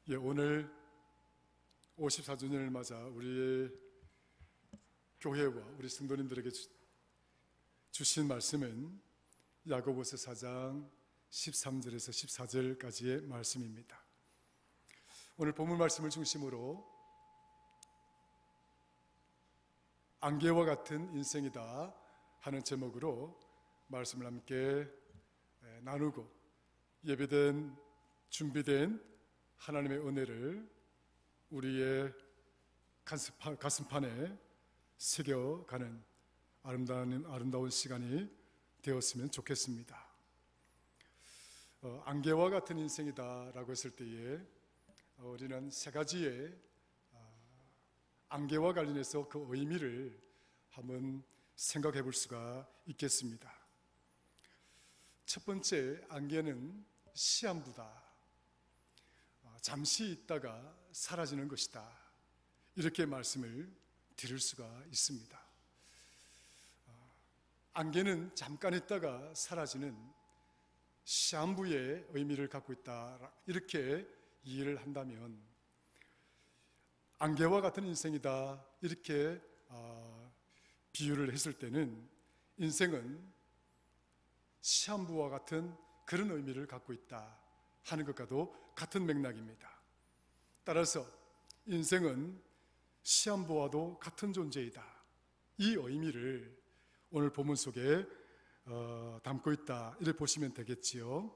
오늘 54주년을 맞아 우리의 교회와 우리 성도님들에게 주신 말씀은 야고보서 4장 13절에서 14절까지의 말씀입니다. 오늘 본문 말씀을 중심으로 안개와 같은 인생이다 하는 제목으로 말씀을 함께 나누고 준비된 하나님의 은혜를 우리의 가슴판에 새겨가는 아름다운 시간이 되었으면 좋겠습니다. 안개와 같은 인생이다라고 했을 때에 우리는 세 가지의 안개와 관련해서 그 의미를 한번 생각해 볼 수가 있겠습니다. 첫 번째 안개는 시한부다. 잠시 있다가 사라지는 것이다. 이렇게 말씀을 드릴 수가 있습니다. 안개는 잠깐 있다가 사라지는 시한부의 의미를 갖고 있다. 이렇게 이해를 한다면 안개와 같은 인생이다. 이렇게 비유를 했을 때는 인생은 시한부와 같은 그런 의미를 갖고 있다 하는 것과도 같은 맥락입니다. 따라서 인생은 시한부와도 같은 존재이다. 이 의미를 오늘 본문 속에 담고 있다. 이렇게 보시면 되겠지요.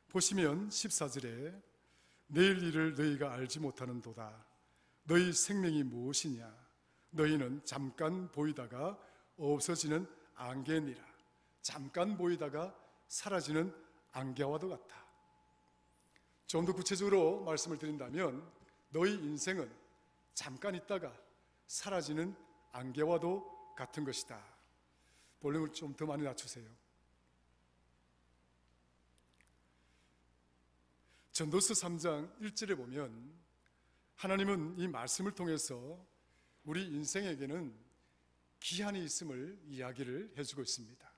보시면 14절에 내일 일을 너희가 알지 못하는도다. 너희 생명이 무엇이냐? 너희는 잠깐 보이다가 없어지는 안개니라. 잠깐 보이다가 사라지는 안개와도 같아. 좀 더 구체적으로 말씀을 드린다면 너희 인생은 잠깐 있다가 사라지는 안개와도 같은 것이다. 볼륨을 좀 더 많이 낮추세요. 전도서 3장 1절에 보면 하나님은 이 말씀을 통해서 우리 인생에게는 기한이 있음을 이야기를 해주고 있습니다.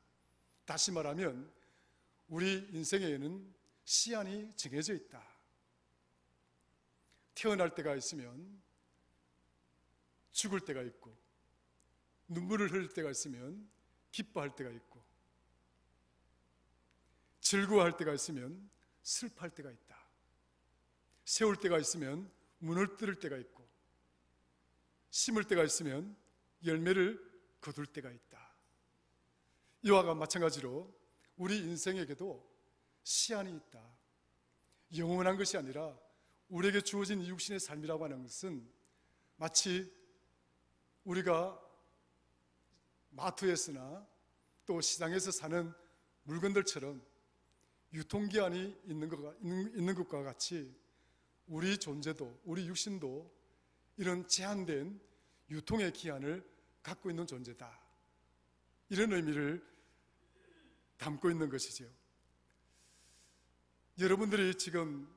다시 말하면 우리 인생에는 시한이 정해져 있다. 태어날 때가 있으면 죽을 때가 있고, 눈물을 흘릴 때가 있으면 기뻐할 때가 있고, 즐거워할 때가 있으면 슬퍼할 때가 있다. 세울 때가 있으면 문을 뚫을 때가 있고, 심을 때가 있으면 열매를 거둘 때가 있다. 이와 마찬가지로 우리 인생에게도 시한이 있다. 영원한 것이 아니라 우리에게 주어진 육신의 삶이라고 하는 것은 마치 우리가 마트에서나 또 시장에서 사는 물건들처럼 유통기한이 있는 것과 같이 우리 존재도, 우리 육신도 이런 제한된 유통의 기한을 갖고 있는 존재다. 이런 의미를 담고 있는 것이죠. 여러분들이 지금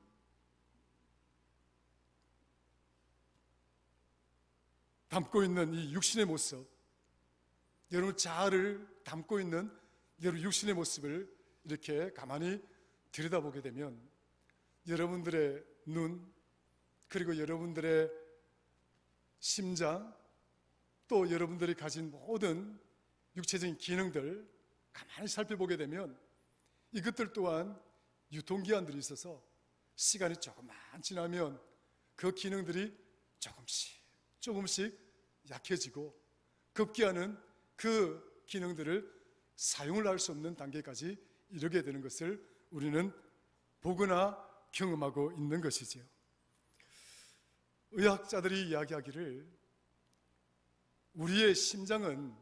담고 있는 이 육신의 모습, 여러분 자아를 담고 있는 여러분 육신의 모습을 이렇게 가만히 들여다보게 되면 여러분들의 눈, 그리고 여러분들의 심장, 또 여러분들이 가진 모든 육체적인 기능들 가만히 살펴보게 되면 이것들 또한 유통기한들이 있어서 시간이 조금만 지나면 그 기능들이 조금씩 약해지고 급기야는 그 기능들을 사용을 할 수 없는 단계까지 이르게 되는 것을 우리는 보거나 경험하고 있는 것이지요. 의학자들이 이야기하기를 우리의 심장은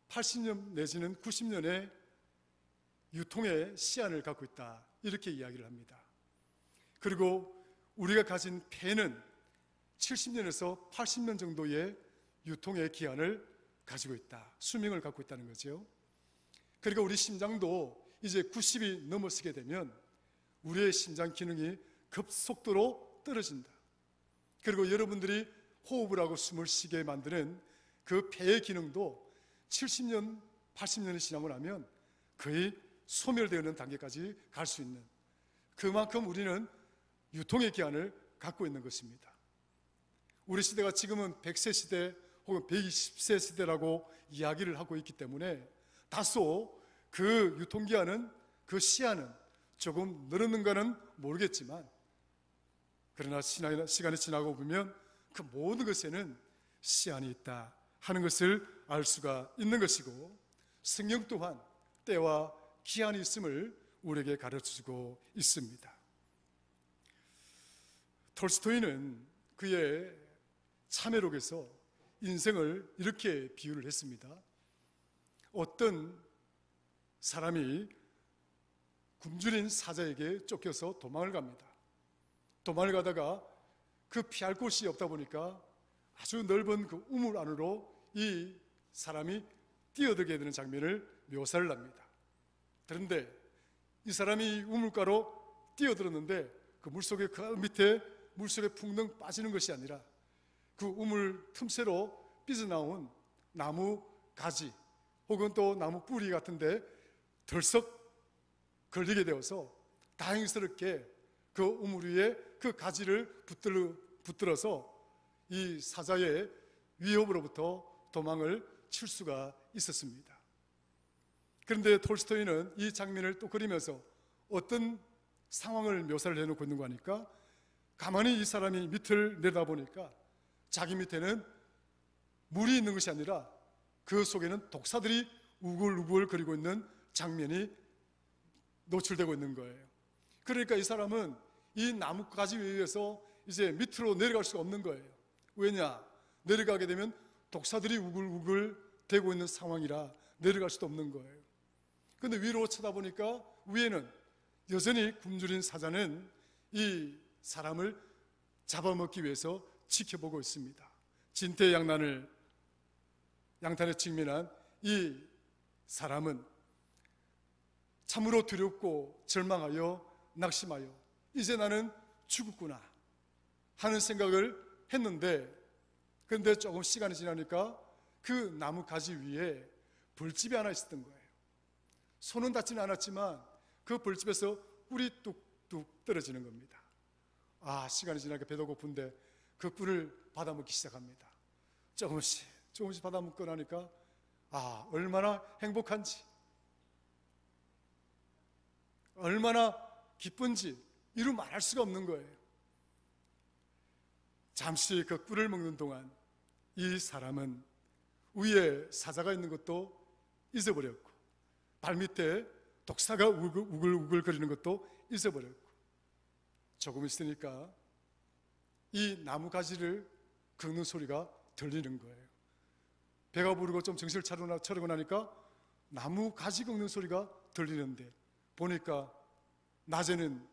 80년 내지는 90년의 유통의 시한을 갖고 있다. 이렇게 이야기를 합니다. 그리고 우리가 가진 폐는 70년에서 80년 정도의 유통의 기한을 가지고 있다. 수명을 갖고 있다는 거죠. 그리고 우리 심장도 이제 90이 넘어서게 되면 우리의 심장 기능이 급속도로 떨어진다. 그리고 여러분들이 호흡을 하고 숨을 쉬게 만드는 그 폐의 기능도 70년, 80년이 지나고 나면 거의 소멸되는 단계까지 갈 수 있는, 그만큼 우리는 유통의 기한을 갖고 있는 것입니다. 우리 시대가 지금은 100세 시대 혹은 120세 시대라고 이야기를 하고 있기 때문에 다소 그 유통기한은, 그 시한은 조금 늘었는가는 모르겠지만, 그러나 시간이 지나고 보면 그 모든 것에는 시한이 있다 하는 것을 알 수가 있는 것이고, 성경 또한 때와 기한이 있음을 우리에게 가르쳐주고 있습니다. 톨스토이는 그의 참회록에서 인생을 이렇게 비유를 했습니다. 어떤 사람이 굶주린 사자에게 쫓겨서 도망을 갑니다. 도망을 가다가 그 피할 곳이 없다 보니까 아주 넓은 그 우물 안으로 이 사람이 뛰어들게 되는 장면을 묘사를 합니다. 그런데 이 사람이 우물가로 뛰어들었는데 그 물속에, 그 밑에 물속에 풍덩 빠지는 것이 아니라 그 우물 틈새로 삐져나온 나무 가지 혹은 또 나무 뿌리 같은데 덜썩 걸리게 되어서 다행스럽게 그 우물 위에 그 가지를 붙들어서 이 사자의 위협으로부터 도망을 칠 수가 있었습니다. 그런데 톨스토이는 이 장면을 또 그리면서 어떤 상황을 묘사를 해놓고 있는 거 하니까, 가만히 이 사람이 밑을 내다보니까 자기 밑에는 물이 있는 것이 아니라 그 속에는 독사들이 우글우글 거리고 있는 장면이 노출되고 있는 거예요. 그러니까 이 사람은 이 나뭇가지 위에서 이제 밑으로 내려갈 수가 없는 거예요. 왜냐? 내려가게 되면 독사들이 우글우글 대고 있는 상황이라 내려갈 수도 없는 거예요. 그런데 위로 쳐다보니까 위에는 여전히 굶주린 사자는 이 사람을 잡아먹기 위해서 지켜보고 있습니다. 진퇴양난에 직면한 이 사람은 참으로 두렵고 절망하여 낙심하여 이제 나는 죽었구나 하는 생각을 했는데, 그런데 조금 시간이 지나니까 그 나무 가지 위에 벌집이 하나 있었던 거예요. 손은 닿지는 않았지만 그 벌집에서 꿀이 뚝뚝 떨어지는 겁니다. 시간이 지나니까 배도 고픈데 그 꿀을 받아먹기 시작합니다. 조금씩 받아먹고 나니까 얼마나 행복한지, 얼마나 기쁜지 이루 말할 수가 없는 거예요. 잠시 그 꿀을 먹는 동안 이 사람은 위에 사자가 있는 것도 잊어버렸고, 발밑에 독사가 우글우글 거리는 것도 잊어버렸고, 조금 있으니까 이 나무 가지를 긁는 소리가 들리는 거예요. 배가 부르고 좀 정신을 차리고 나니까 나무 가지 긁는 소리가 들리는데, 보니까 낮에는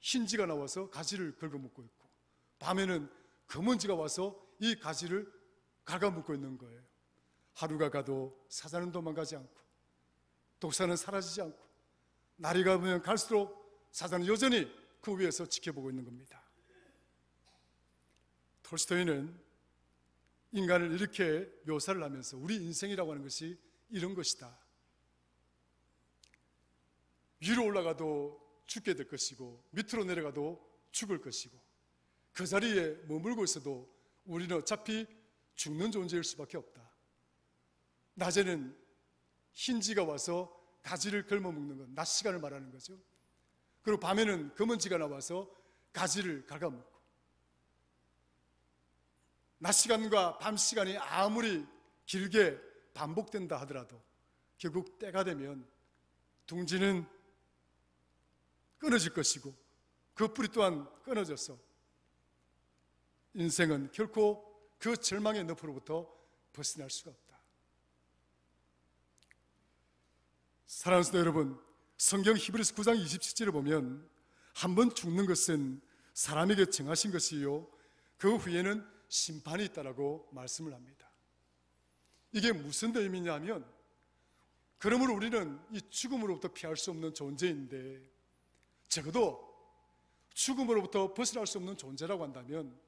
흰지가 나와서 가지를 긁어먹고 있고, 밤에는 검은지가 와서 이 가지를 갉아먹고 있는 거예요. 하루가 가도 사자는 도망가지 않고 독사는 사라지지 않고, 날이 가면 갈수록 사자는 여전히 그 위에서 지켜보고 있는 겁니다. 톨스토이는 인간을 이렇게 묘사를 하면서 우리 인생이라고 하는 것이 이런 것이다. 위로 올라가도 죽게 될 것이고 밑으로 내려가도 죽을 것이고, 그 자리에 머물고 있어도 우리는 어차피 죽는 존재일 수밖에 없다. 낮에는 흰지가 와서 가지를 긁어먹는 건 낮 시간을 말하는 거죠. 그리고 밤에는 검은지가 나와서 가지를 갉아먹고, 낮 시간과 밤 시간이 아무리 길게 반복된다 하더라도 결국 때가 되면 둥지는 끊어질 것이고 그 뿌리 또한 끊어져서 인생은 결코 그 절망의 늪으로부터 벗어날 수가 없다. 사랑하는 성도 여러분, 성경 히브리서 9장 27절을 보면 한 번 죽는 것은 사람에게 정하신 것이요 그 후에는 심판이 있다라고 말씀을 합니다. 이게 무슨 의미냐 하면, 그러므로 우리는 이 죽음으로부터 피할 수 없는 존재인데, 적어도 죽음으로부터 벗어날 수 없는 존재라고 한다면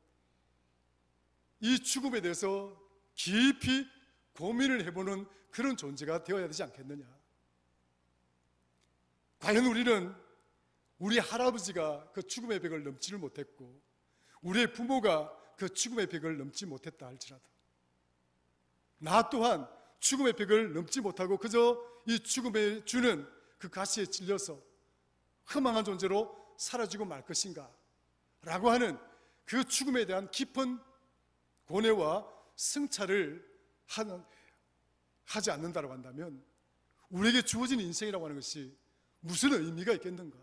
이 죽음에 대해서 깊이 고민을 해보는 그런 존재가 되어야 되지 않겠느냐. 과연 우리는 우리 할아버지가 그 죽음의 벽을 넘지를 못했고 우리의 부모가 그 죽음의 벽을 넘지 못했다 할지라도 나 또한 죽음의 벽을 넘지 못하고 그저 이 죽음에 주는 그 가시에 찔려서 허망한 존재로 사라지고 말 것인가 라고 하는 그 죽음에 대한 깊은 고뇌와 승차를 하지 않는다고 한다면 우리에게 주어진 인생이라고 하는 것이 무슨 의미가 있겠는가?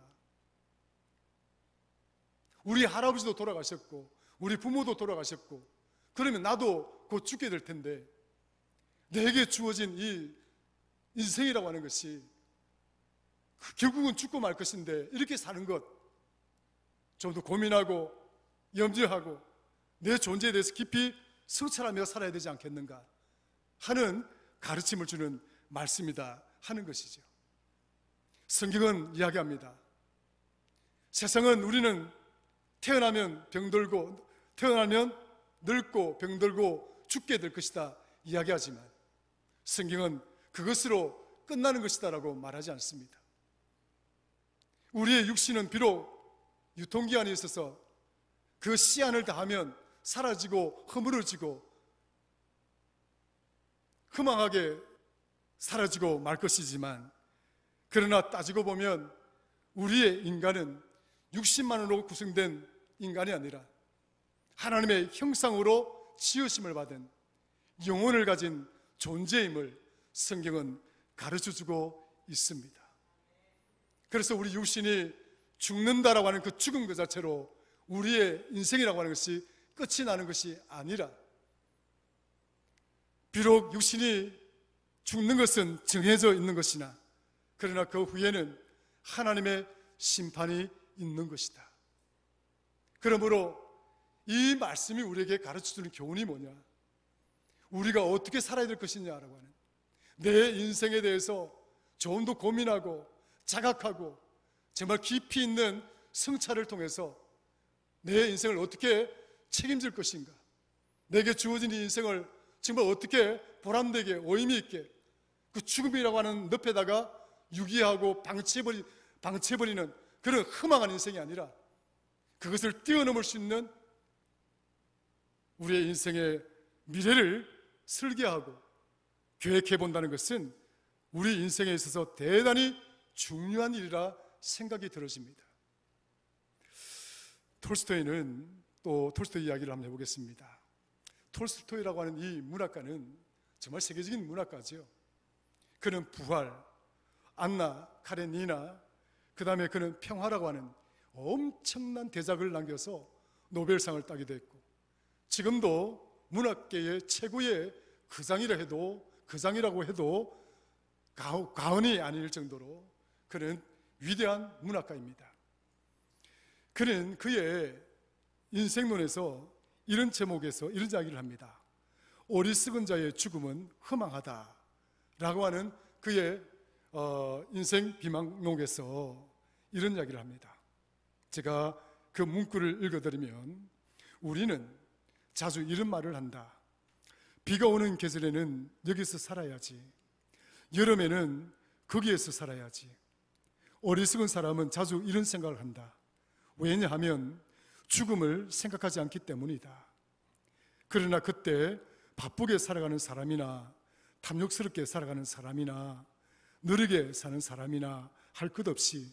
우리 할아버지도 돌아가셨고 우리 부모도 돌아가셨고 그러면 나도 곧 죽게 될 텐데 내게 주어진 이 인생이라고 하는 것이 결국은 죽고 말 것인데 이렇게 사는 것 좀 더 고민하고 염려하고 내 존재에 대해서 깊이 성찰하며 살아야 되지 않겠는가 하는 가르침을 주는 말씀이다 하는 것이죠. 성경은 이야기합니다. 세상은 우리는 태어나면 병들고 태어나면 늙고 병들고 죽게 될 것이다 이야기하지만 성경은 그것으로 끝나는 것이다 라고 말하지 않습니다. 우리의 육신은 비록 유통기한이 있어서 그 시한을 다하면 사라지고 허물어지고 허망하게 사라지고 말 것이지만 그러나 따지고 보면 우리의 인간은 60만으로 구성된 인간이 아니라 하나님의 형상으로 지으심을 받은 영혼을 가진 존재임을 성경은 가르쳐주고 있습니다. 그래서 우리 육신이 죽는다라고 하는 그 죽음 그 자체로 우리의 인생이라고 하는 것이 끝이 나는 것이 아니라 비록 육신이 죽는 것은 정해져 있는 것이나 그러나 그 후에는 하나님의 심판이 있는 것이다. 그러므로 이 말씀이 우리에게 가르쳐주는 교훈이 뭐냐? 우리가 어떻게 살아야 될 것이냐라고 하는 내 인생에 대해서 좀 더 고민하고 자각하고 정말 깊이 있는 성찰을 통해서 내 인생을 어떻게 책임질 것인가, 내게 주어진 이 인생을 정말 어떻게 보람되게 의미 있게 그 죽음이라고 하는 늪에다가 유기하고 방치해버리는 그런 허망한 인생이 아니라 그것을 뛰어넘을 수 있는 우리의 인생의 미래를 설계하고 계획해 본다는 것은 우리 인생에 있어서 대단히 중요한 일이라 생각이 들어집니다. 톨스토이는 또 톨스토이 이야기를 한번 해보겠습니다. 톨스토이라고 하는 이 문학가는 정말 세계적인 문학가죠. 그는 부활, 안나 카레니나, 그 다음에 그는 평화라고 하는 엄청난 대작을 남겨서 노벨상을 따기도 했고 지금도 문학계의 최고의 거장이라고 해도 과언이 아닐 정도로 그는 위대한 문학가입니다. 그는 그의 인생론에서 이런 제목에서 이런 이야기를 합니다. 어리석은 자의 죽음은 허망하다 라고 하는 그의 인생 비망록에서 이런 이야기를 합니다. 제가 그 문구를 읽어드리면 우리는 자주 이런 말을 한다. 비가 오는 계절에는 여기서 살아야지. 여름에는 거기에서 살아야지. 어리석은 사람은 자주 이런 생각을 한다. 왜냐하면 죽음을 생각하지 않기 때문이다. 그러나 그때 바쁘게 살아가는 사람이나 탐욕스럽게 살아가는 사람이나 느리게 사는 사람이나 할 것 없이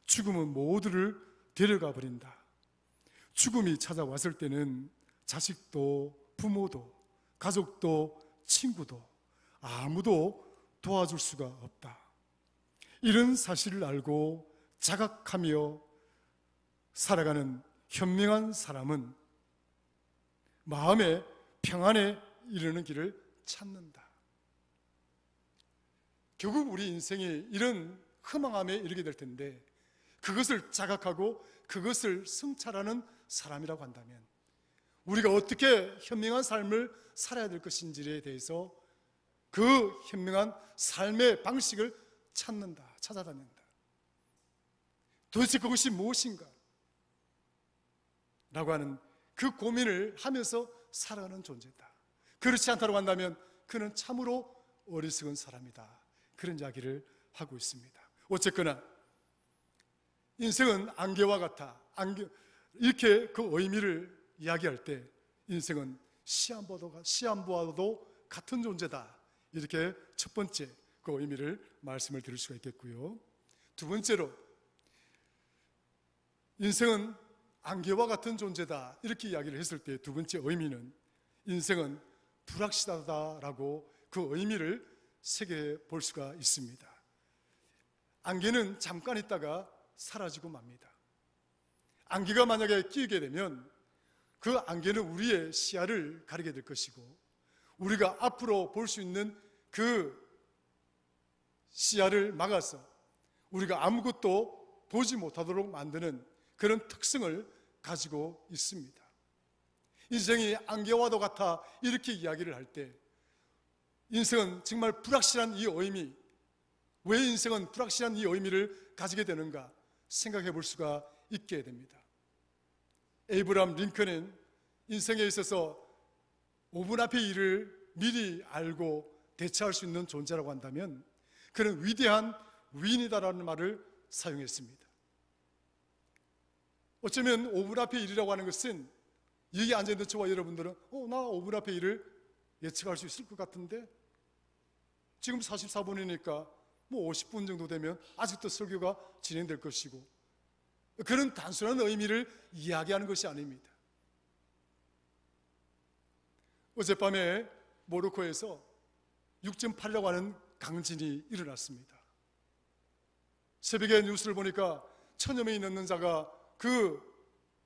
죽음은 모두를 데려가 버린다. 죽음이 찾아왔을 때는 자식도 부모도 가족도 친구도 아무도 도와줄 수가 없다. 이런 사실을 알고 자각하며 살아가는 현명한 사람은 마음의 평안에 이르는 길을 찾는다. 결국 우리 인생이 이런 허망함에 이르게 될 텐데 그것을 자각하고 그것을 성찰하는 사람이라고 한다면 우리가 어떻게 현명한 삶을 살아야 될 것인지에 대해서 그 현명한 삶의 방식을 찾아다닌다. 도대체 그것이 무엇인가? 라고 하는 그 고민을 하면서 살아가는 존재다. 그렇지 않다고 한다면 그는 참으로 어리석은 사람이다. 그런 이야기를 하고 있습니다. 어쨌거나 인생은 안개와 같아. 이렇게 그 의미를 이야기할 때 인생은 시한부와도 같은 존재다. 이렇게 첫 번째 그 의미를 말씀을 드릴 수가 있겠고요. 두 번째로 인생은 안개와 같은 존재다. 이렇게 이야기를 했을 때 두 번째 의미는 인생은 불확실하다라고 그 의미를 새겨 볼 수가 있습니다. 안개는 잠깐 있다가 사라지고 맙니다. 안개가 만약에 끼게 되면 그 안개는 우리의 시야를 가리게 될 것이고 우리가 앞으로 볼 수 있는 그 시야를 막아서 우리가 아무것도 보지 못하도록 만드는 그런 특성을 가지고 있습니다. 인생이 안개와도 같아 이렇게 이야기를 할 때 인생은 정말 불확실한 이 의미, 왜 인생은 불확실한 이 의미를 가지게 되는가 생각해 볼 수가 있게 됩니다. 에이브라함 링컨은 인생에 있어서 5분 앞의 일을 미리 알고 대처할 수 있는 존재라고 한다면 그는 위대한 위인이다라는 말을 사용했습니다. 어쩌면 5분 앞의 일이라고 하는 것은 여기 앉아있는 저와 여러분들은 나 5분 앞의 일을 예측할 수 있을 것 같은데 지금 44분이니까 뭐 50분 정도 되면 아직도 설교가 진행될 것이고 그런 단순한 의미를 이야기하는 것이 아닙니다. 어젯밤에 모로코에서 6.8이라고 하는 강진이 일어났습니다. 새벽에 뉴스를 보니까 1000여 명이 넘는 자가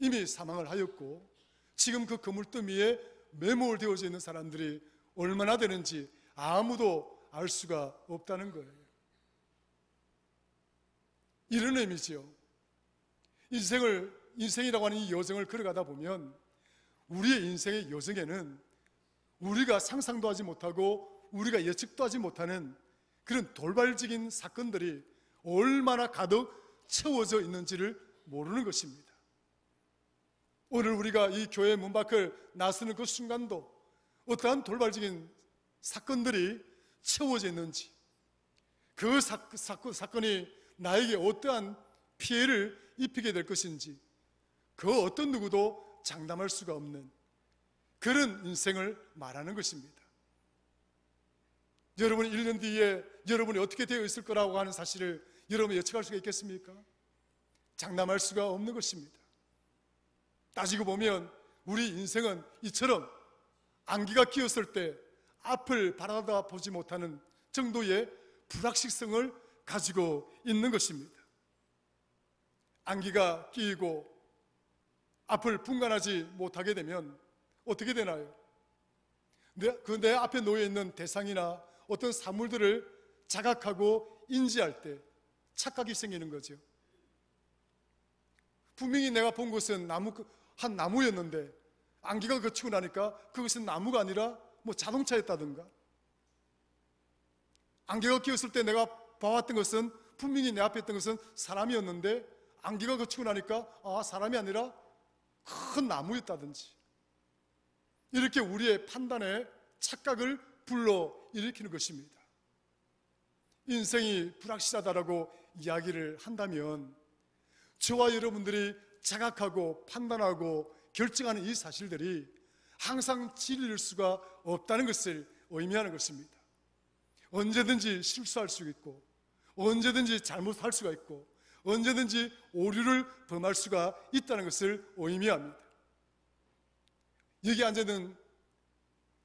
이미 사망을 하였고 지금 그 그물등 위에 매몰되어져 있는 사람들이 얼마나 되는지 아무도 알 수가 없다는 거예요. 이런 의미지요. 인생이라고 하는 이 여정을 걸어가다 보면 우리의 인생의 여정에는 우리가 상상도 하지 못하고 우리가 예측도 하지 못하는 그런 돌발적인 사건들이 얼마나 가득 채워져 있는지를 모르는 것입니다. 오늘 우리가 이 교회 문 밖을 나서는 그 순간도 어떠한 돌발적인 사건들이 채워져 있는지 그 사건이 나에게 어떠한 피해를 입히게 될 것인지 그 어떤 누구도 장담할 수가 없는 그런 인생을 말하는 것입니다. 여러분이 1년 뒤에 여러분이 어떻게 되어 있을 거라고 하는 사실을 여러분이 예측할 수가 있겠습니까? 장담할 수가 없는 것입니다. 따지고 보면 우리 인생은 이처럼 안개가 끼었을 때 앞을 바라다 보지 못하는 정도의 불확실성을 가지고 있는 것입니다. 안개가 끼이고 앞을 분간하지 못하게 되면 어떻게 되나요? 내 앞에 놓여 있는 대상이나 어떤 사물들을 자각하고 인지할 때 착각이 생기는 거죠. 분명히 내가 본 것은 한 나무였는데 안개가 거치고 나니까 그것은 나무가 아니라 뭐 자동차였다든가, 안개가 끼었을 때 내가 봐왔던 것은 분명히 내 앞에 있던 것은 사람이었는데 안개가 거치고 나니까 사람이 아니라 큰 나무였다든지, 이렇게 우리의 판단에 착각을 불러일으키는 것입니다. 인생이 불확실하다라고 이야기를 한다면 저와 여러분들이 자각하고 판단하고 결정하는 이 사실들이 항상 진리일 수가 없다는 것을 의미하는 것입니다. 언제든지 실수할 수 있고 언제든지 잘못할 수가 있고 언제든지 오류를 범할 수가 있다는 것을 의미합니다. 여기 앉아있는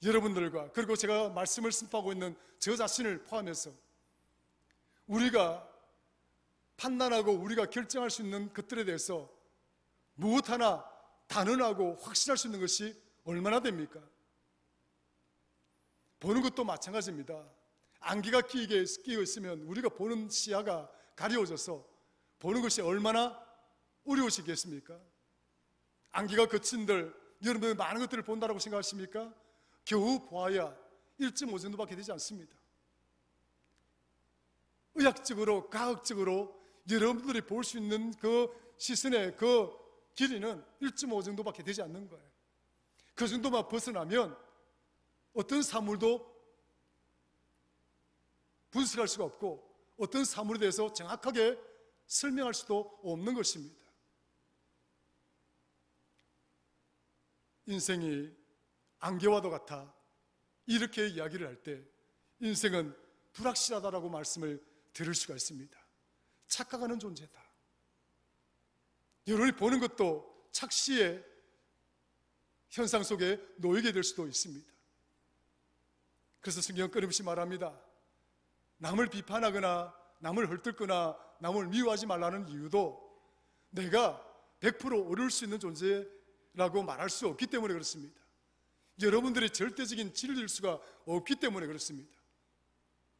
여러분들과 그리고 제가 말씀을 선포하고 있는 저 자신을 포함해서 우리가 판단하고 우리가 결정할 수 있는 것들에 대해서 무엇 하나 단언하고 확실할 수 있는 것이 얼마나 됩니까? 보는 것도 마찬가지입니다. 안개가 끼어 있으면 우리가 보는 시야가 가려워져서 보는 것이 얼마나 어려우시겠습니까? 안개가 거친들 여러분들 많은 것들을 본다고 생각하십니까? 겨우 보아야 1.5 정도밖에 되지 않습니다. 의학적으로 과학적으로 여러분들이 볼 수 있는 그 시선의 그 길이는 1.5 정도밖에 되지 않는 거예요. 그 정도만 벗어나면 어떤 사물도 분석할 수가 없고 어떤 사물에 대해서 정확하게 설명할 수도 없는 것입니다. 인생이 안개와도 같아, 이렇게 이야기를 할 때 인생은 불확실하다라고 말씀을 들을 수가 있습니다. 착각하는 존재다. 여러분이 보는 것도 착시의 현상 속에 놓이게 될 수도 있습니다. 그래서 성경은 끊임없이 말합니다. 남을 비판하거나 남을 헐뜯거나 남을 미워하지 말라는 이유도 내가 100% 오를 수 있는 존재라고 말할 수 없기 때문에 그렇습니다. 여러분들이 절대적인 진리일 수가 없기 때문에 그렇습니다.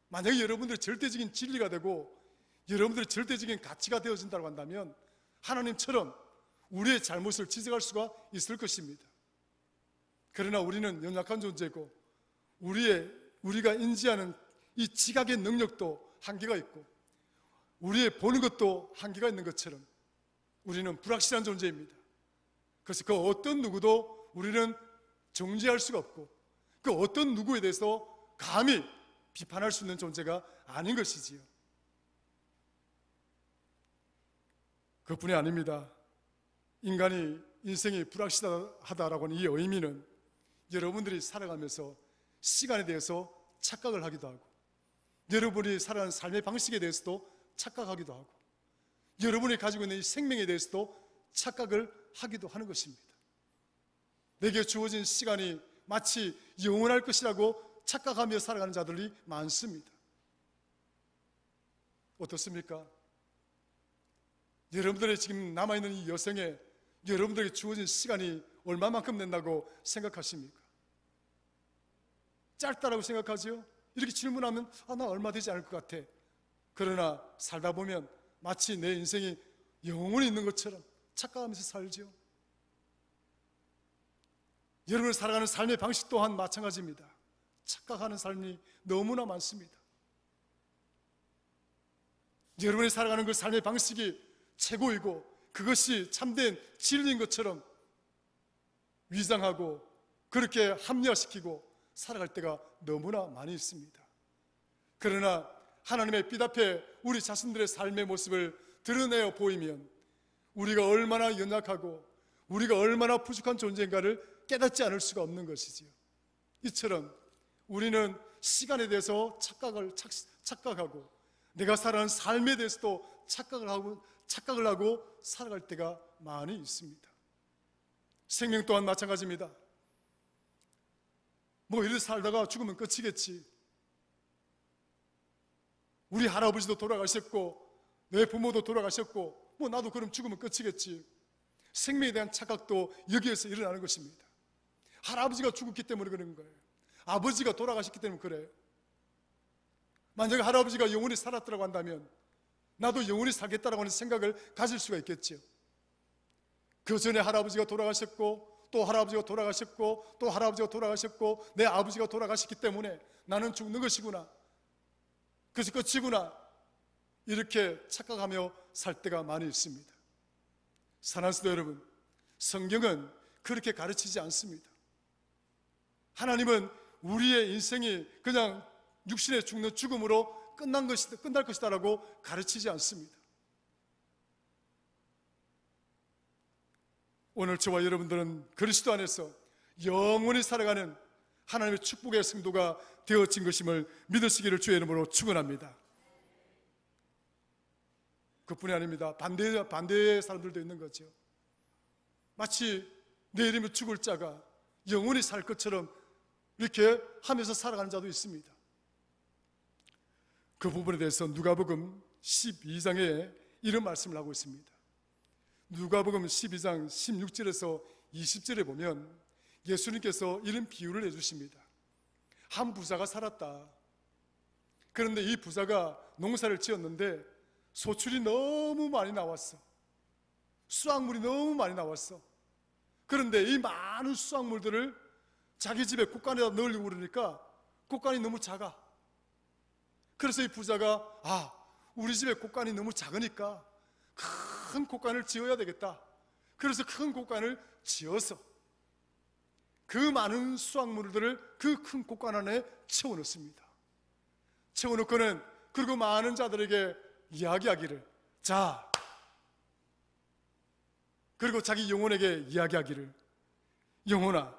만약에 여러분들이 절대적인 진리가 되고 여러분들이 절대적인 가치가 되어진다고 한다면 하나님처럼 우리의 잘못을 지적할 수가 있을 것입니다. 그러나 우리는 연약한 존재고 우리가 인지하는 이 지각의 능력도 한계가 있고 우리의 보는 것도 한계가 있는 것처럼 우리는 불확실한 존재입니다. 그래서 그 어떤 누구도 우리는 정죄할 수가 없고 그 어떤 누구에 대해서 감히 비판할 수 있는 존재가 아닌 것이지요. 그뿐이 아닙니다. 인간이 인생이 불확실하다라고 하는 이 의미는 여러분들이 살아가면서 시간에 대해서 착각을 하기도 하고 여러분이 살아가는 삶의 방식에 대해서도 착각하기도 하고 여러분이 가지고 있는 이 생명에 대해서도 착각을 하기도 하는 것입니다. 내게 주어진 시간이 마치 영원할 것이라고 착각하며 살아가는 자들이 많습니다. 어떻습니까? 여러분들의 지금 남아있는 이 여생에 여러분들에게 주어진 시간이 얼마만큼 된다고 생각하십니까? 짧다라고 생각하지요? 이렇게 질문하면 나 얼마 되지 않을 것 같아. 그러나 살다 보면 마치 내 인생이 영원히 있는 것처럼 착각하면서 살지요. 여러분을 살아가는 삶의 방식 또한 마찬가지입니다. 착각하는 삶이 너무나 많습니다. 여러분이 살아가는 그 삶의 방식이 최고이고 그것이 참된 진리인 것처럼 위장하고 그렇게 합리화시키고 살아갈 때가 너무나 많이 있습니다. 그러나 하나님의 빛 앞에 우리 자신들의 삶의 모습을 드러내어 보이면 우리가 얼마나 연약하고 우리가 얼마나 부족한 존재인가를 깨닫지 않을 수가 없는 것이지요. 이처럼 우리는 시간에 대해서 착각하고 내가 살아가는 삶에 대해서도 착각을 하고 살아갈 때가 많이 있습니다. 생명 또한 마찬가지입니다. 이렇게 살다가 죽으면 끝이겠지. 우리 할아버지도 돌아가셨고 내 부모도 돌아가셨고 나도 그럼 죽으면 끝이겠지. 생명에 대한 착각도 여기에서 일어나는 것입니다. 할아버지가 죽었기 때문에 그런 거예요. 아버지가 돌아가셨기 때문에 그래요. 만약에 할아버지가 영원히 살았다고 한다면 나도 영원히 살겠다라고 하는 생각을 가질 수가 있겠죠. 그 전에 할아버지가 돌아가셨고 또 할아버지가 돌아가셨고 또 할아버지가 돌아가셨고 내 아버지가 돌아가셨기 때문에 나는 죽는 것이구나. 그래서 끝이구나. 이렇게 착각하며 살 때가 많이 있습니다. 사랑하는 성도 여러분, 성경은 그렇게 가르치지 않습니다. 하나님은 우리의 인생이 그냥 육신에 죽는 죽음으로 끝날 것이다라고 가르치지 않습니다. 오늘 저와 여러분들은 그리스도 안에서 영원히 살아가는 하나님의 축복의 성도가 되어진 것임을 믿으시기를 주의 이름으로 축원합니다. 그뿐이 아닙니다. 반대의 사람들도 있는 거죠. 마치 내일이면 죽을 자가 영원히 살 것처럼 이렇게 하면서 살아가는 자도 있습니다. 그 부분에 대해서 누가복음 12장에 이런 말씀을 하고 있습니다. 누가복음 12장 16절에서 20절에 보면 예수님께서 이런 비유를 해주십니다. 한 부자가 살았다. 그런데 이 부자가 농사를 지었는데 소출이 너무 많이 나왔어. 수확물이 너무 많이 나왔어. 그런데 이 많은 수확물들을 자기 집에 곡간에다 넣으려고 그러니까 곡간이 너무 작아. 그래서 이 부자가 우리 집에 곡간이 너무 작으니까 큰 곡간을 지어야 되겠다. 그래서 큰 곡간을 지어서 그 많은 수확물들을 그 큰 곡간 안에 채워넣습니다. 채워넣고는 그리고 많은 자들에게 이야기하기를 자, 그리고 자기 영혼에게 이야기하기를, 영혼아,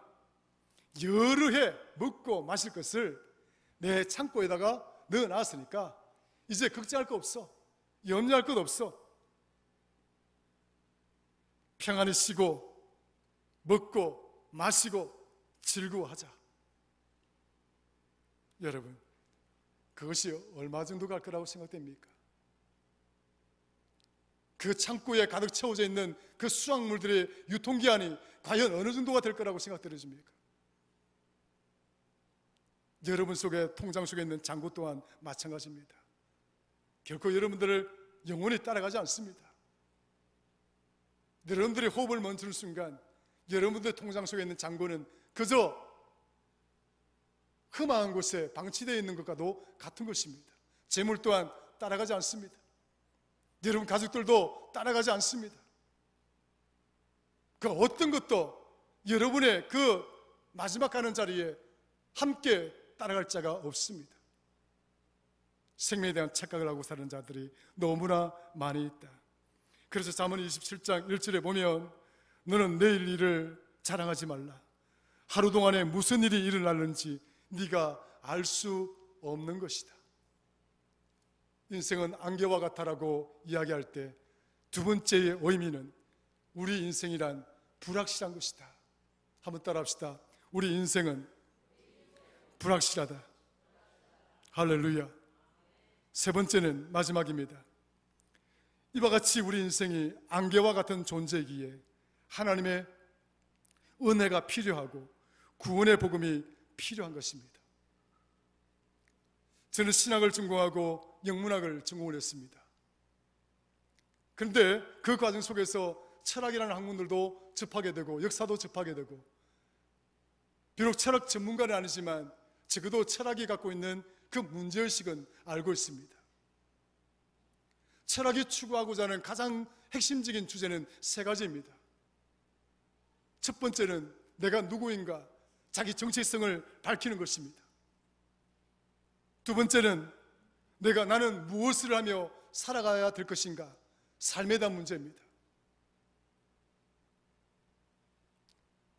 여러 해 먹고 마실 것을 내 창고에다가 넣어놨으니까 이제 걱정할 거 없어. 염려할 것 없어. 평안히 쉬고 먹고 마시고 즐거워하자. 여러분, 그것이 얼마 정도 갈 거라고 생각됩니까? 그 창고에 가득 채워져 있는 그 수확물들의 유통기한이 과연 어느 정도가 될 거라고 생각되어집니까? 여러분 속에, 통장 속에 있는 잔고 또한 마찬가지입니다. 결코 여러분들을 영원히 따라가지 않습니다. 여러분들이 호흡을 멈추는 순간 여러분들의 통장 속에 있는 잔고는 그저 흠망한 곳에 방치되어 있는 것과도 같은 것입니다. 재물 또한 따라가지 않습니다. 여러분 가족들도 따라가지 않습니다. 그 어떤 것도 여러분의 그 마지막 가는 자리에 함께 따라갈 자가 없습니다. 생명에 대한 착각을 하고 사는 자들이 너무나 많이 있다. 그래서 잠언 27장 1절에 보면 너는 내일 일을 자랑하지 말라. 하루 동안에 무슨 일이 일어날는지 네가 알 수 없는 것이다. 인생은 안개와 같다라고 이야기할 때 두 번째의 의미는 우리 인생이란 불확실한 것이다. 한번 따라합시다. 우리 인생은 불확실하다. 할렐루야. 세 번째는 마지막입니다. 이와 같이 우리 인생이 안개와 같은 존재이기에 하나님의 은혜가 필요하고 구원의 복음이 필요한 것입니다. 저는 신학을 전공하고 영문학을 전공을 했습니다. 그런데 그 과정 속에서 철학이라는 학문들도 접하게 되고 역사도 접하게 되고, 비록 철학 전문가는 아니지만 적어도 철학이 갖고 있는 그 문제의식은 알고 있습니다. 철학이 추구하고자 하는 가장 핵심적인 주제는 세 가지입니다. 첫 번째는 내가 누구인가, 자기 정체성을 밝히는 것입니다. 두 번째는 나는 무엇을 하며 살아가야 될 것인가, 삶에 대한 문제입니다.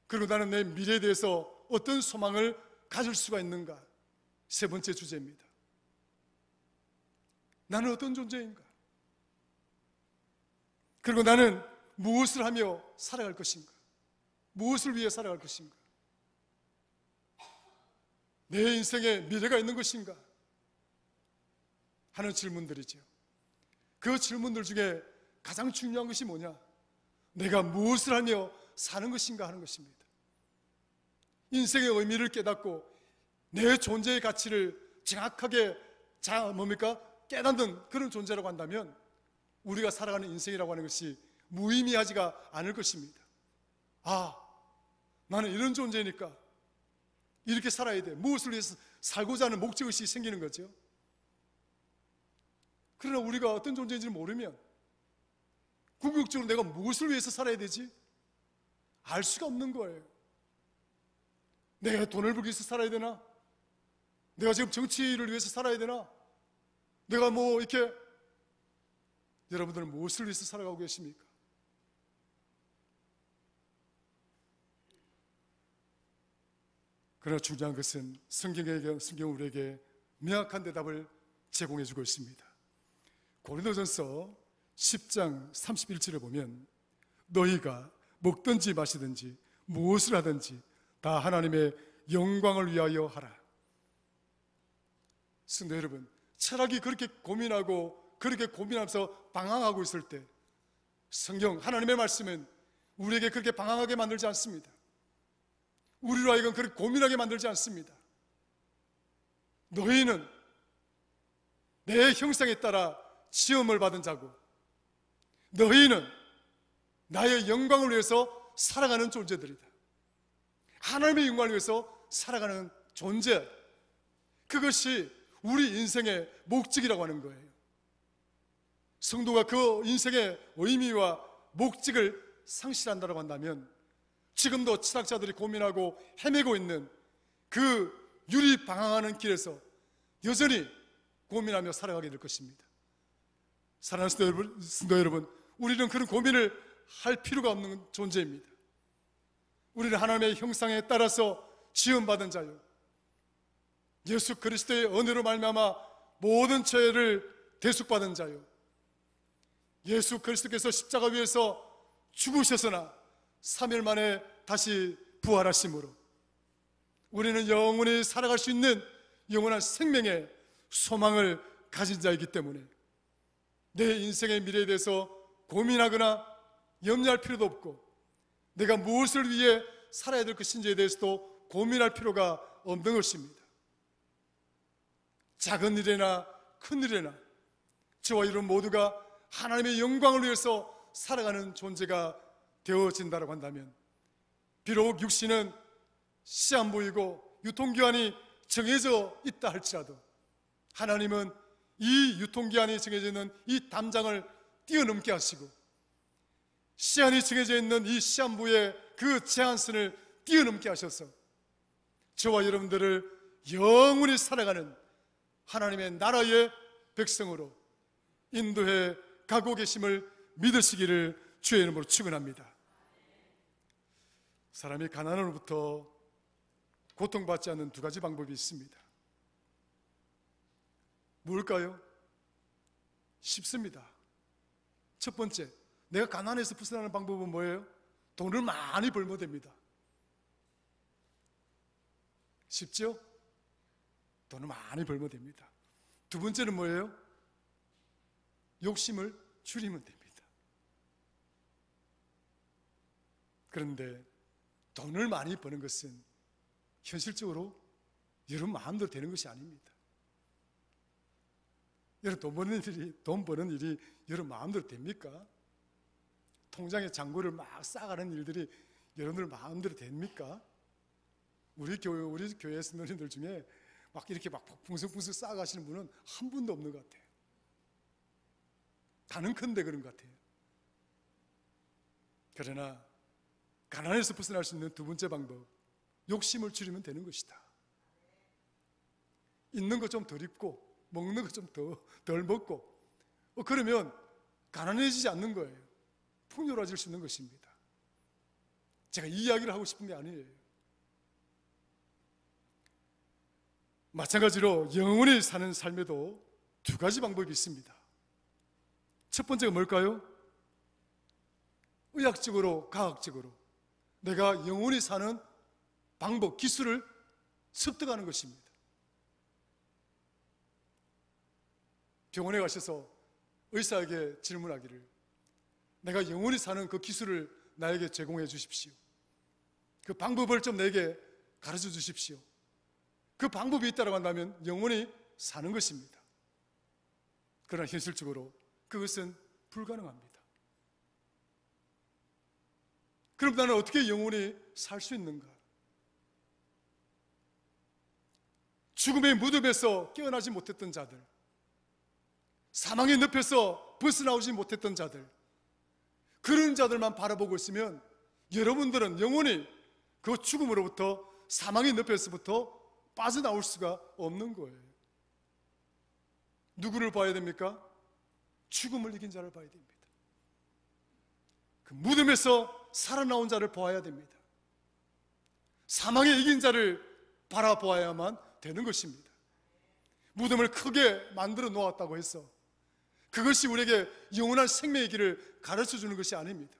그리고 나는 내 미래에 대해서 어떤 소망을 가질 수가 있는가, 세 번째 주제입니다. 나는 어떤 존재인가, 그리고 나는 무엇을 하며 살아갈 것인가, 무엇을 위해 살아갈 것인가, 내 인생에 미래가 있는 것인가 하는 질문들이죠. 그 질문들 중에 가장 중요한 것이 뭐냐, 내가 무엇을 하며 사는 것인가 하는 것입니다. 인생의 의미를 깨닫고 내 존재의 가치를 정확하게 깨닫는 그런 존재라고 한다면 우리가 살아가는 인생이라고 하는 것이 무의미하지가 않을 것입니다. 아, 나는 이런 존재니까 이렇게 살아야 돼. 무엇을 위해서 살고자 하는 목적의식이 생기는 거죠. 그러나 우리가 어떤 존재인지를 모르면 궁극적으로 내가 무엇을 위해서 살아야 되지? 알 수가 없는 거예요. 내가 돈을 벌기 위해서 살아야 되나? 내가 지금 정치를 위해서 살아야 되나? 내가 이렇게, 여러분들은 무엇을 위해서 살아가고 계십니까? 그러나 중요한 것은 성경은 우리에게 명확한 대답을 제공해 주고 있습니다. 고린도전서 10장 31절에 보면 너희가 먹든지 마시든지 무엇을 하든지 다 하나님의 영광을 위하여 하라. 성도 여러분, 철학이 그렇게 고민하고 그렇게 고민하면서 방황하고 있을 때 성경, 하나님의 말씀은 우리에게 그렇게 방황하게 만들지 않습니다. 우리로 하여금 그렇게 고민하게 만들지 않습니다. 너희는 내 형상에 따라 시험을 받은 자고 너희는 나의 영광을 위해서 살아가는 존재들이다. 하나님의 영광을 위해서 살아가는 존재, 그것이 우리 인생의 목적이라고 하는 거예요. 성도가 그 인생의 의미와 목적을 상실한다고 한다면 지금도 철학자들이 고민하고 헤매고 있는 그 유리방황하는 길에서 여전히 고민하며 살아가게 될 것입니다. 사랑하는 성도 여러분, 우리는 그런 고민을 할 필요가 없는 존재입니다. 우리는 하나님의 형상에 따라서 지음받은 자요, 예수 그리스도의 은혜로 말미암아 모든 죄를 대속받은 자요, 예수 그리스도께서 십자가 위에서 죽으셨으나 3일 만에 다시 부활하심으로 우리는 영원히 살아갈 수 있는 영원한 생명의 소망을 가진 자이기 때문에 내 인생의 미래에 대해서 고민하거나 염려할 필요도 없고, 내가 무엇을 위해 살아야 될 것인지에 대해서도 고민할 필요가 없는 것입니다. 작은 일이나 큰 일이나 저와 여러분 모두가 하나님의 영광을 위해서 살아가는 존재가 되어진다고 한다면, 비록 육신은 씨 안 보이고 유통기한이 정해져 있다 할지라도 하나님은 이 유통기한이 정해져 있는 이 담장을 뛰어넘게 하시고, 시한이 정해져 있는 이 시한부의 그 제한선을 뛰어넘게 하셔서 저와 여러분들을 영원히 살아가는 하나님의 나라의 백성으로 인도해 가고 계심을 믿으시기를 주의 이름으로 축원합니다. 사람이 가난으로부터 고통받지 않는 두 가지 방법이 있습니다. 뭘까요? 쉽습니다. 첫 번째, 내가 가난해서 벗어나는 방법은 뭐예요? 돈을 많이 벌면 됩니다. 쉽죠? 돈을 많이 벌면 됩니다. 두 번째는 뭐예요? 욕심을 줄이면 됩니다. 그런데 돈을 많이 버는 것은 현실적으로 여러분 마음대로 되는 것이 아닙니다. 여러분 돈 버는 일이 여러분 마음대로 됩니까? 통장에 잔고를 막 쌓아가는 일들이 여러분들 마음대로 됩니까? 우리 교회 성도님들 중에 막 이렇게 막 풍성풍성 쌓아가시는 분은 한 분도 없는 것 같아요. 가능컨대 그런 것 같아요. 그러나 가난에서 벗어날 수 있는 두 번째 방법, 욕심을 줄이면 되는 것이다. 있는 거 좀 덜 입고 먹는 거 좀 덜 먹고 그러면 가난해지지 않는 거예요. 풍요로워질 수 있는 것입니다. 제가 이 이야기를 하고 싶은 게 아니에요. 마찬가지로 영원히 사는 삶에도 두 가지 방법이 있습니다. 첫 번째가 뭘까요? 의학적으로, 과학적으로 내가 영원히 사는 방법, 기술을 습득하는 것입니다. 병원에 가셔서 의사에게 질문하기를, 내가 영원히 사는 그 기술을 나에게 제공해 주십시오. 그 방법을 좀 내게 가르쳐 주십시오. 그 방법이 있다고 한다면 영원히 사는 것입니다. 그러나 현실적으로 그것은 불가능합니다. 그럼 나는 어떻게 영원히 살 수 있는가? 죽음의 무덤에서 깨어나지 못했던 자들, 사망의 늪에서 벗어나오지 못했던 자들, 그런 자들만 바라보고 있으면 여러분들은 영원히 그 죽음으로부터, 사망의 늪에서부터 빠져나올 수가 없는 거예요. 누구를 봐야 됩니까? 죽음을 이긴 자를 봐야 됩니다. 그 무덤에서 살아나온 자를 보아야 됩니다. 사망에 이긴 자를 바라보아야만 되는 것입니다. 무덤을 크게 만들어 놓았다고 해서 그것이 우리에게 영원한 생명의 길을 가르쳐 주는 것이 아닙니다.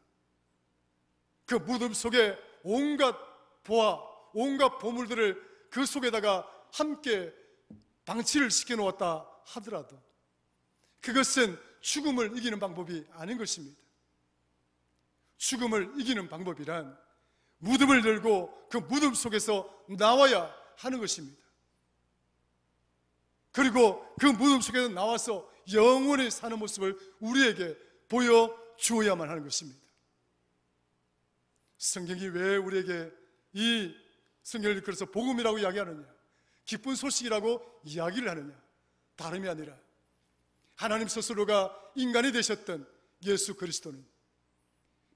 그 무덤 속에 온갖 보화, 온갖 보물들을 그 속에다가 함께 방치를 시켜 놓았다 하더라도 그것은 죽음을 이기는 방법이 아닌 것입니다. 죽음을 이기는 방법이란 무덤을 열고 그 무덤 속에서 나와야 하는 것입니다. 그리고 그 무덤 속에서 나와서 영원히 사는 모습을 우리에게 보여주어야만 하는 것입니다. 성경이 왜 우리에게 이 성경을 이끌어서 복음이라고 이야기하느냐, 기쁜 소식이라고 이야기를 하느냐, 다름이 아니라 하나님 스스로가 인간이 되셨던 예수 그리스도는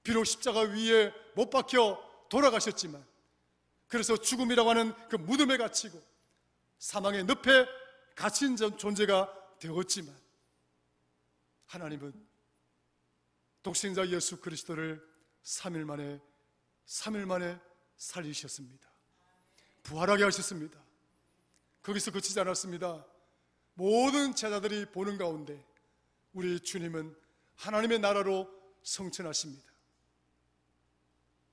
비록 십자가 위에 못 박혀 돌아가셨지만, 그래서 죽음이라고 하는 그 무덤에 갇히고 사망의 늪에 갇힌 존재가 되었지만, 하나님은 독생자 예수 그리스도를 3일 만에 살리셨습니다. 부활하게 하셨습니다. 거기서 그치지 않았습니다. 모든 제자들이 보는 가운데 우리 주님은 하나님의 나라로 성천하십니다.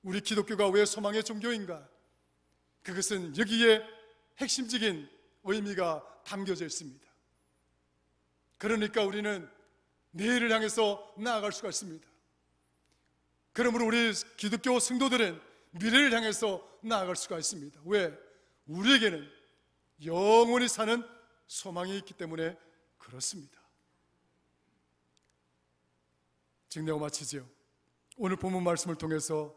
우리 기독교가 왜 소망의 종교인가? 그것은 여기에 핵심적인 의미가 담겨져 있습니다. 그러니까 우리는 내일을 향해서 나아갈 수가 있습니다. 그러므로 우리 기독교 성도들은 미래를 향해서 나아갈 수가 있습니다. 왜? 우리에게는 영원히 사는 소망이 있기 때문에 그렇습니다. 증례하고 마치지요. 오늘 본문 말씀을 통해서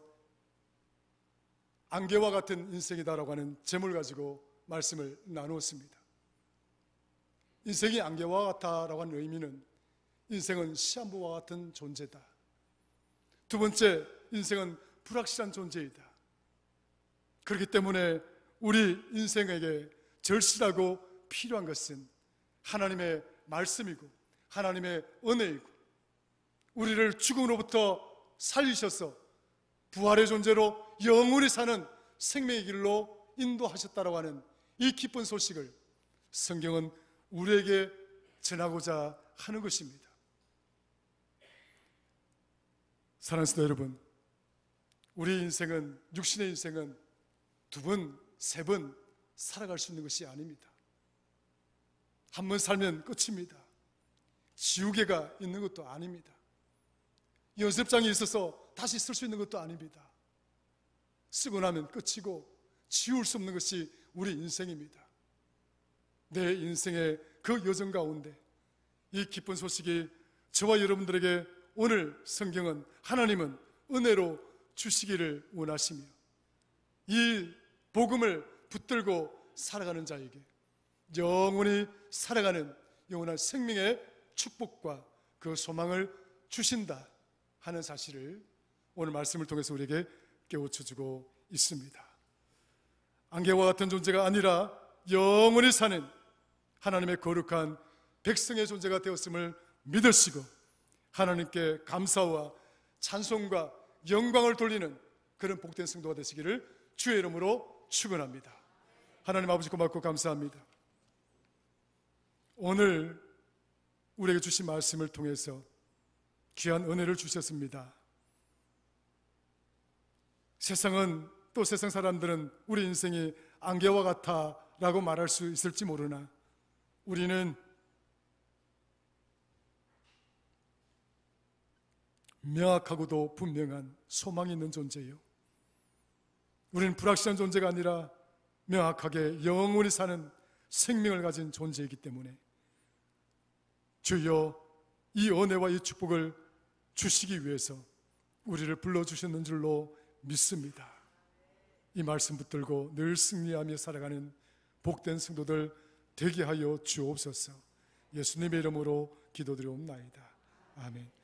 안개와 같은 인생이다라고 하는 제목을 가지고 말씀을 나누었습니다. 인생이 안개와 같다라고 하는 의미는 인생은 시한부와 같은 존재다. 두 번째, 인생은 불확실한 존재이다. 그렇기 때문에 우리 인생에게 절실하고 필요한 것은 하나님의 말씀이고 하나님의 은혜이고 우리를 죽음으로부터 살리셔서 부활의 존재로 영원히 사는 생명의 길로 인도하셨다라고 하는 이 기쁜 소식을 성경은 우리에게 전하고자 하는 것입니다. 사랑하는 성도 여러분, 우리 인생은, 육신의 인생은 두 번, 세 번 살아갈 수 있는 것이 아닙니다. 한 번 살면 끝입니다. 지우개가 있는 것도 아닙니다. 연습장이 있어서 다시 쓸 수 있는 것도 아닙니다. 쓰고 나면 끝이고 지울 수 없는 것이 우리 인생입니다. 내 인생의 그 여정 가운데 이 기쁜 소식이 저와 여러분들에게 오늘 성경은, 하나님은 은혜로 주시기를 원하시며 이 복음을 붙들고 살아가는 자에게 영원히 살아가는 영원한 생명의 축복과 그 소망을 주신다 하는 사실을 오늘 말씀을 통해서 우리에게 깨우쳐주고 있습니다. 안개와 같은 존재가 아니라 영원히 사는 하나님의 거룩한 백성의 존재가 되었음을 믿으시고 하나님께 감사와 찬송과 영광을 돌리는 그런 복된 성도가 되시기를 주의 이름으로 축원합니다. 하나님 아버지 고맙고 감사합니다. 오늘 우리에게 주신 말씀을 통해서 귀한 은혜를 주셨습니다. 세상은, 또 세상 사람들은 우리 인생이 안개와 같아 라고 말할 수 있을지 모르나 우리는 명확하고도 분명한 소망이 있는 존재예요. 우리는 불확실한 존재가 아니라 명확하게 영원히 사는 생명을 가진 존재이기 때문에 주여 이 은혜와 이 축복을 주시기 위해서 우리를 불러주셨는 줄로 믿습니다. 이 말씀 붙들고 늘 승리하며 살아가는 복된 성도들 되게 하여 주옵소서. 예수님의 이름으로 기도드리옵나이다. 아멘.